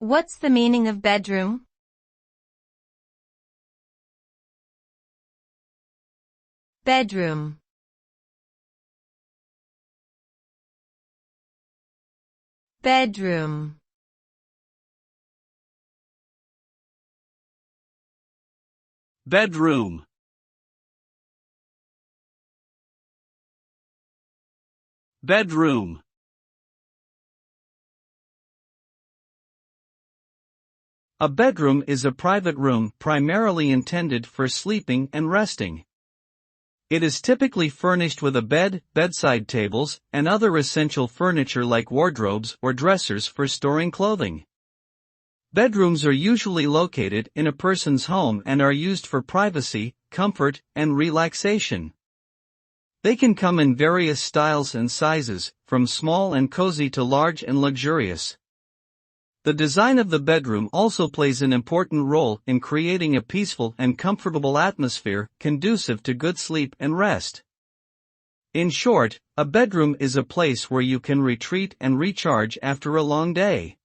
What's the meaning of bedroom? Bedroom. Bedroom. Bedroom. Bedroom. A bedroom is a private room primarily intended for sleeping and resting. It is typically furnished with a bed, bedside tables, and other essential furniture like wardrobes or dressers for storing clothing. Bedrooms are usually located in a person's home and are used for privacy, comfort, and relaxation. They can come in various styles and sizes, from small and cozy to large and luxurious. The design of the bedroom also plays an important role in creating a peaceful and comfortable atmosphere conducive to good sleep and rest. In short, a bedroom is a place where you can retreat and recharge after a long day.